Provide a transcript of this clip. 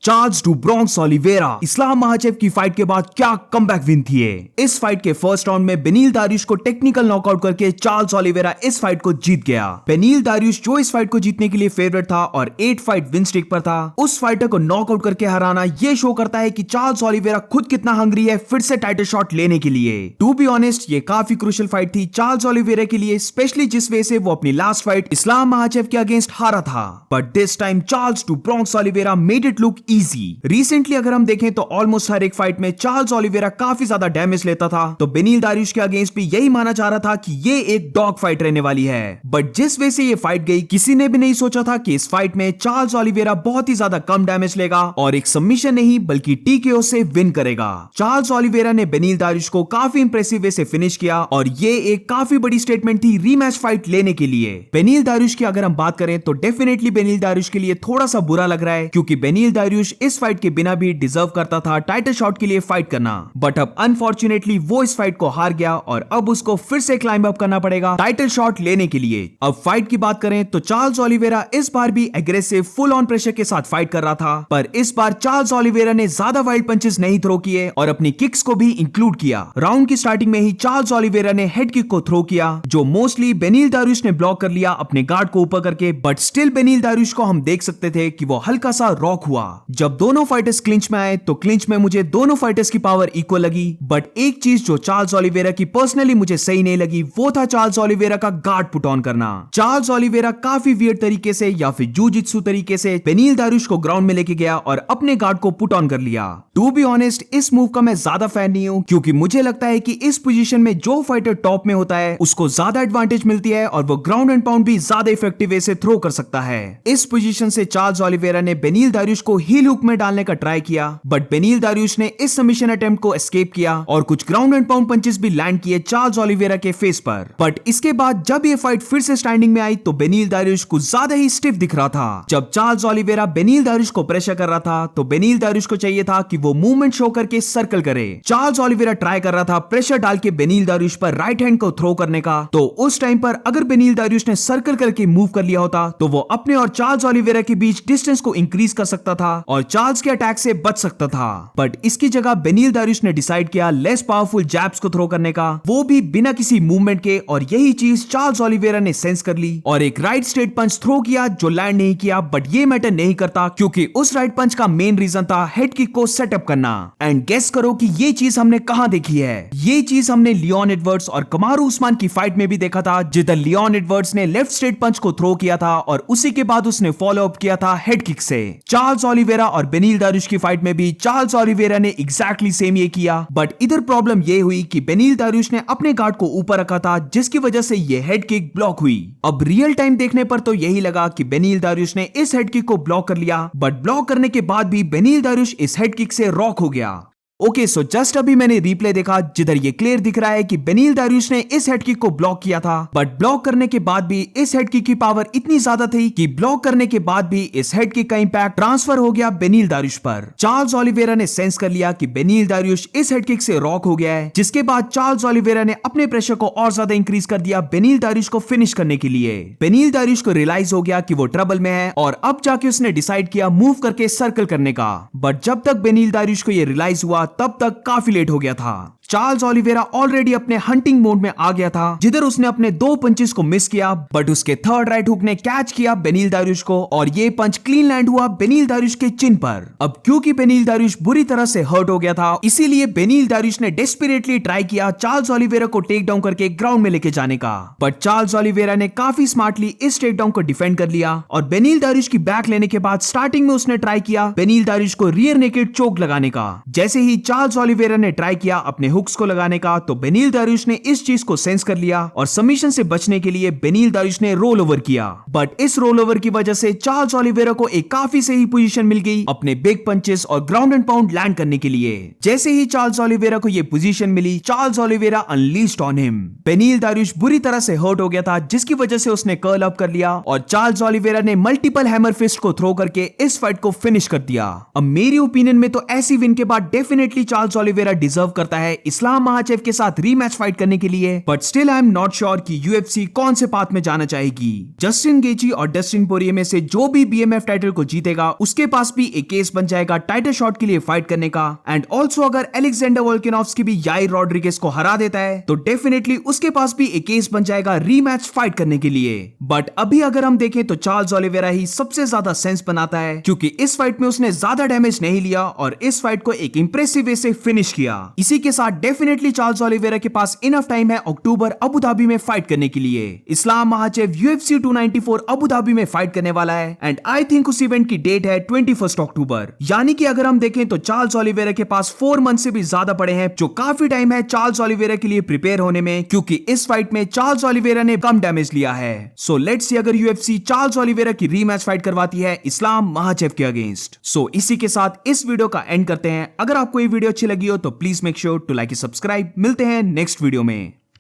Charles do Bronx Oliveira इस्लाम महाचेव की fight के बाद क्या कमबैक विन थी है। इस फाइट के फर्स्ट राउंड में बेनील दारियुश को टेक्निकल नॉकआउट करके चार्ल्स ओलिवेरा इस फाइट को जीत गया। बेनील दारियुश जो इस फाइट को जीतने के लिए फेवरेट था और 8 फाइट विन स्ट्रिक पर था, उस फाइटर को नॉकआउट करके हराना ये शो करता है कि चार्ल्स ओलिवेरा खुद कितना हंग्री है फिर से टाइटल शॉट लेने के लिए। टू बी ऑनेस्ट ये काफी क्रूशियल फाइट थी चार्ल्स ओलिवेरा के लिए, स्पेशली जिस वे से वो अपनी लास्ट फाइट इस्लाम महाचेव के अगेंस्ट हारा था। But this time Charles do Bronx Oliveira made it look easy. Recently अगर हम देखें तो ऑलमोस्ट हर एक फाइट में चार्ल्स ओलिवेरा काफी ज्यादा डैमेज लेता था, तो बेनील दारियुश के अगेंस्ट भी यही माना जा रहा था कि ये एक डॉग फाइट रहने वाली है। बट जिस वे से ये फाइट गई, किसी ने भी नहीं सोचा था कि इस फाइट में चार्ल्स ओलिवेरा बहुत ही ज्यादा कम डैमेज लेगा और एक सबमिशन नहीं बल्कि टीकेओ से विन करेगा। चार्ल्स ओलिवेरा ने बेनील दारियुश को काफी इंप्रेसिव वे से फिनिश किया और ये एक काफी बड़ी स्टेटमेंट थी रीमैच फाइट लेने के लिए। बेनील दारियुश की अगर हम बात करें तो डेफिनेटली बेनील दारियुश के लिए थोड़ा सा बुरा लग रहा है, क्योंकि बेनील दारियुश इस फाइट के बिना भी डिजर्व करता था टाइटल शॉट के लिए फाइट करना। बट अब अनफॉर्चुनेटली वो इस फाइट को हार गया और अब उसको फिर से क्लाइंब अप करना पड़ेगा टाइटल शॉट लेने के लिए। अब फाइट की बात करें तो चार्ल्स ओलिवेरा इस बार भी एग्रेसिव फुल ऑन प्रेशर के साथ फाइट कर रहा था, पर इस बार चार्ल्स ओलिवेरा ने ज्यादा वाइल्ड पंचेस नहीं थ्रो किए और अपनी किक्स को भी इंक्लूड किया। राउंड की स्टार्टिंग में ही चार्ल्स ओलिवेरा ने हेड किक को थ्रो किया, जो मोस्टली बेनील दारियुश ने ब्लॉक कर लिया अपने गार्ड को ऊपर करके, बट स्टिल बेनील दारियुश को हम देख सकते थे कि वो हल्का सा रॉक हुआ। जब दोनों फाइटर्स क्लिंच में आए तो क्लिंच में मुझे दोनों फाइटर्स की पावर इक्वल लगी, बट एक चीज जो चार्ल्स ओलिवेरा की पर्सनली मुझे सही नहीं लगी वो था चार्ल्स ओलिवेरा का गार्ड पुट ऑन करना। चार्ल्स ओलिवेरा काफी वियर्ड तरीके से या फिर जूजित्सु तरीके से बेनील दारियुश को ग्राउंड में लेके गया और अपने गार्ड को पुट ऑन कर लिया। टू बी ऑनेस्ट इस मूव का मैं ज्यादा फैन नहीं हूं, क्योंकि मुझे लगता है कि इस पोजीशन में जो फाइटर टॉप में होता है उसको ज्यादा एडवांटेज मिलती है और वो ग्राउंड एंड पाउंड भी ज्यादा इफेक्टिव वे से थ्रो कर सकता है। इस पोजीशन से चार्ल्स ओलिवेरा ने बेनील दारियुश को हील हुक में डालने का ट्राई किया, बट बेनील दारियुश ने इस सबमिशन अटेम्प्ट को एस्केप किया और कुछ ग्राउंड एंड पाउंड पंचेस भी लैंड किए चार्ल्स ओलिवेरा के फेस पर। बट इसके बाद जब ये फाइट फिर से स्टैंडिंग में आई तो बेनील दारियुश कुछ ज्यादा ही स्टिफ दिख रहा था। जब चार्ल्स ओलिवेरा बेनील दारियुश को प्रेशर कर रहा था तो बेनील दारियुश को चाहिए था कि वो मूवमेंट शो करके सर्कल करे। चार्ल्स ओलिवेरा ट्राई कर रहा था प्रेशर डाल के बेनील दारियुश पर राइट हैंड को थ्रो करने का, तो उस टाइम पर अगर बेनील दारियुश ने सर्कल करके मूव कर लिया होता तो वो अपने और चार्ल्स ओलिवेरा के बीच डिस्टेंस को इंक्रीज कर सकता था और चार्ल्स के अटैक से बच सकता था। बट इसकी जगह बेनील दारियुश ने डिसाइड किया लेस पावरफुल जैब्स को थ्रो करने का, वो भी बिना किसी मूवमेंट के, और यही चीज चार्ल्स ओलिवेरा ने सेंस कर ली और एक राइट स्ट्रेट पंच थ्रो किया जो लैंड नहीं किया। बट ये मैटर नहीं करता, क्योंकि उस राइट पंच का मेन रीजन था हेड किक को सेटअप करना। एंड गेस करो कि ये चीज हमने कहां देखी है। ये चीज हमने लियोन एडवर्ड्स और कमारू उस्मान की फाइट में भी देखा था, जिधर लियोन एडवर्ड्स ने लेफ्ट स्ट्रेट पंच को थ्रो किया था और उसी के बाद उसने फॉलो अप किया था हेड किक से। चार्ल्स ओलिवेरा और बेनील दारियुश की फाइट में भी चार्ल्स ओलिवेरा ने एग्जैक्टली सेम ये किया, बट इधर प्रॉब्लम ये हुई कि बेनील दारियुश ने अपने गार्ड को ऊपर रखा था, जिसकी वजह से ये हेड किक ब्लॉक हुई। अब रियल टाइम देखने पर तो यही लगा कि बेनील दारियुश ने इस हेड किक को ब्लॉक कर लिया, बट ब्लॉक करने के बाद भी बेनील दारियुश इस हेड किक से रॉक हो गया। ओके, सो जस्ट अभी मैंने रिप्ले देखा जिधर ये क्लियर दिख रहा है कि बेनील दारियुश ने इस हेड किक को ब्लॉक किया था, बट ब्लॉक करने के बाद भी इस हेड किक की पावर इतनी ज्यादा थी कि ब्लॉक करने के बाद भी इस हेड किक का इंपैक्ट ट्रांसफर हो गया बेनील दारियुश पर। चार्ल्स ओलिवेरा ने सेंस कर लिया कि बेनील दारियुश इस हेड किक से रॉक हो गया है, जिसके बाद चार्ल्स ओलिवेरा ने अपने प्रेशर को और ज्यादा इंक्रीज कर दिया बेनील दारियुश को फिनिश करने के लिए। बेनील दारियुश को रियलाइज हो गया कि वो ट्रबल में है और अब जाके उसने डिसाइड किया मूव करके सर्कल करने का, बट जब तक बेनील दारियुश को ये रियलाइज हुआ तब तक काफी लेट हो गया था। चार्ल्स ओलिवेरा ऑलरेडी अपने हंटिंग मोड में आ गया था, जिधर उसने अपने 2 पंचेस को मिस किया, बट उसके थर्ड राइट हुक ने कैच किया बेनील दारियुश को और ये पंच क्लीन लैंड हुआ बेनील दारियुश के चिन पर। अब क्योंकि बेनील दारियुश बुरी तरह से हर्ट हो गया था, इसीलिए बेनील दारियुश ने डेस्परेटली ट्राई किया चार्ल्स ओलिवेरा को टेक डाउन करके ग्राउंड में लेके जाने का, बट चार्ल्स ओलिवेरा ने काफी स्मार्टली इस टेक डाउन को डिफेंड कर लिया और बेनील दारियुश की बैक लेने के बाद स्टार्टिंग में उसने ट्राई किया बेनील दारियुश को रियर नेकेड चोक लगाने का। जैसे ही चार्ल्स ओलिवेरा ने ट्राई किया अपने हुक्स को लगाने का, तो बेनील दारियुश ने इस चीज को सेंस कर लिया और सबमिशन से बचने के लिए बेनील दारियुश ने रोल ओवर किया। बट इस रोल ओवर की वजह से चार्ल्स ओलिवेरा को एक काफी सही पोजीशन मिल गई अपने बिग पंचेस और ग्राउंड एंड पाउंड लैंड करने के लिए। जैसे ही चार्ल्स ओलिवेरा को ये पोजीशन मिली, Charles Oliveira unleashed on him. Beneil Dariush बुरी तरह से हर्ट हो गया था, जिसकी वजह से उसने कर्ल अप कर लिया और चार्ल्स ओलिवेरा ने मल्टीपल हैमर फिस्ट को थ्रो करके इस फाइट को फिनिश कर दिया। अब मेरी ओपिनियन में तो ऐसी विन के बाद definitely definitely Charles Oliveira deserve करता है इस्लाम महाचेव के साथ रीमैच फाइट करने के लिए, but still I am not sure कि यूएफसी कौन से पाथ में जाना चाहेगी। जस्टिन गेची और डस्टिन पोरिये में से जो भी बीएमएफ टाइटल को जीतेगा उसके पास भी एक केस बन जाएगा टाइटल शॉट के लिए फाइट करने का। एंड ऑल्सो अगर अलेक्जेंडर वोल्कानोव्स्की भी याइर रॉड्रिगेज को हरा देता है तो डेफिनेटली उसके पास भी एक केस बन जाएगा रीमैच फाइट करने के लिए। बट अभी अगर हम देखें तो चार्ल्स ओलिवेरा ही सबसे ज्यादा सेंस बनाता है, क्योंकि इस फाइट में उसने ज्यादा डैमेज नहीं लिया और इस फाइट को एक इंप्रेसिव वे से फिनिश किया। इसी के साथ डेफिनेटली चार्ल्स ओलिवेरा के पास इनफ टाइम है अक्टूबर अबू धाबी में फाइट करने के लिए। इस्लाम महाचेव UFC 294 अबू धाबी में फाइट करने वाला है एंड आई थिंक उस इवेंट की डेट है 21 अक्टूबर। यानी कि अगर हम देखें तो चार्ल्स ओलिवेरा के पास 4 मंथ से भी ज्यादा पड़े हैं, जो काफी टाइम है चार्ल्स ओलिवेरा के लिए प्रिपेयर होने में, क्योंकि इस फाइट में चार्ल्स ओलिवेरा ने कम डैमेज लिया है। सो लेट्स सी अगर UFC चार्ल्स ओलिवेरा की रीमैच फाइट करवाती है इस्लाम महाचेव के अगेंस्ट। सो इसी के साथ इस वीडियो का एंड करते हैं। अगर आपको ये वीडियो अच्छी लगी हो तो please make sure to like subscribe. मिलते हैं नेक्स्ट वीडियो में।